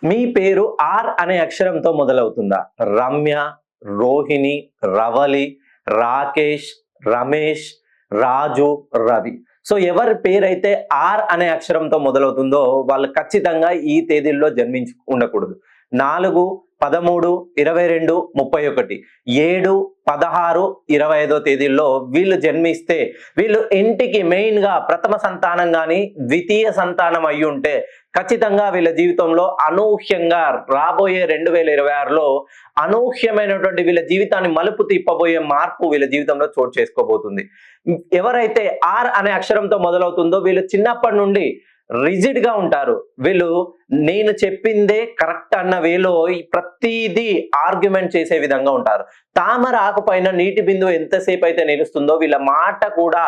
మీ పేరు ఆర్ అనే అక్షరంతో మొదలవుతుందా? రమ్య, రోహిణి, రవలి, రాకేష్, రమేష్, రాజు, రవి. సో ఎవరి పేరైతే ఆర్ అనే అక్షరంతో మొదలవుతుందో వాళ్ళు ఖచ్చితంగా ఈ తేదీల్లో జన్మించి ఉండకూడదు. 4, 13, 22, 31, 7, 16, 25 తేదీల్లో వీళ్ళు జన్మిస్తే వీళ్ళు ఇంటికి మెయిన్ గా ప్రథమ సంతానం గాని ద్వితీయ సంతానం అయి ఉంటే ఖచ్చితంగా వీళ్ళ జీవితంలో అనూహ్యంగా రాబోయే 2026లో అనూహ్యమైనటువంటి వీళ్ళ జీవితాన్ని మలుపు తిప్పబోయే మార్పు వీళ్ళ జీవితంలో చోటు చేసుకోబోతుంది. ఎవరైతే ఆర్ అనే అక్షరంతో మొదలవుతుందో వీళ్ళు చిన్నప్పటి నుండి రిజిడ్ గా ఉంటారు. వీళ్ళు నేను చెప్పిందే కరెక్ట్ అన్న వేలో ప్రతిదీ ఆర్గ్యుమెంట్ చేసే విధంగా ఉంటారు. తామర ఆకుపైన నీటి బిందువు ఎంతసేపు అయితే నిలుస్తుందో వీళ్ళ మాట కూడా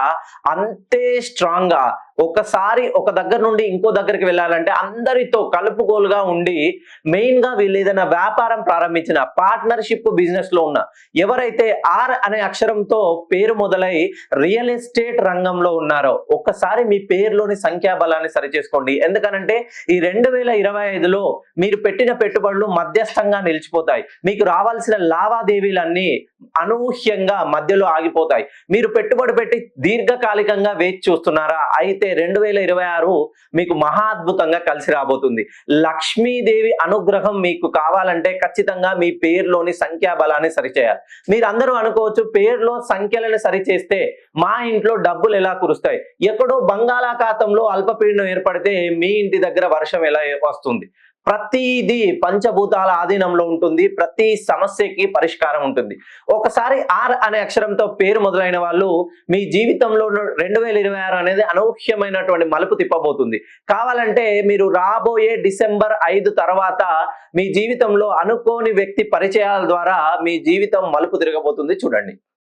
అంతే స్ట్రాంగ్ గా, ఒకసారి ఒక దగ్గర నుండి ఇంకో దగ్గరికి వెళ్ళాలంటే అందరితో కలుపుగోలుగా ఉండి మెయిన్ గా వీళ్ళు ఏదైనా వ్యాపారం ప్రారంభించిన పార్ట్నర్షిప్ బిజినెస్ లో ఉన్న ఎవరైతే ఆర్ అనే అక్షరంతో పేరు మొదలై రియల్ ఎస్టేట్ రంగంలో ఉన్నారో ఒక్కసారి మీ పేరులోని సంఖ్యాబలాన్ని సరిచేసుకోండి. ఎందుకనంటే ఈ 2025లో మీరు పెట్టిన పెట్టుబడులు మధ్యస్థంగా నిలిచిపోతాయి. మీకు రావాల్సిన లావాదేవీలన్నీ అనూహ్యంగా మధ్యలో ఆగిపోతాయి. మీరు పెట్టుబడి పెట్టి దీర్ఘకాలికంగా వేచి చూస్తున్నారా? అయితే 2026 మీకు మహా అద్భుతంగా కలిసి రాబోతుంది. లక్ష్మీదేవి అనుగ్రహం మీకు కావాలంటే ఖచ్చితంగా మీ పేరులోని సంఖ్యాబలాన్ని సరిచేయాలి. మీరు అందరూ అనుకోవచ్చు పేరులో సంఖ్యలను సరిచేస్తే మా ఇంట్లో డబ్బులు ఎలా కురుస్తాయి? ఎక్కడో బంగాళాఖాతంలో అల్పపీడనం ఏర్పడితే మీ ఇంటి దగ్గర వర్షం ఎలా వస్తుంది? ప్రతిదీ పంచభూతాల ఆధీనంలో ఉంటుంది. ప్రతి సమస్యకి పరిష్కారం ఉంటుంది. ఒకసారి ఆర్ అనే అక్షరంతో పేరు మొదలైన వాళ్ళు మీ జీవితంలో 2026 అనేది అనూహ్యమైనటువంటి మలుపు తిప్పబోతుంది. కావాలంటే మీరు రాబోయే డిసెంబర్ 5 తర్వాత మీ జీవితంలో అనుకోని వ్యక్తి పరిచయాల ద్వారా మీ జీవితం మలుపు తిరగబోతుంది. చూడండి.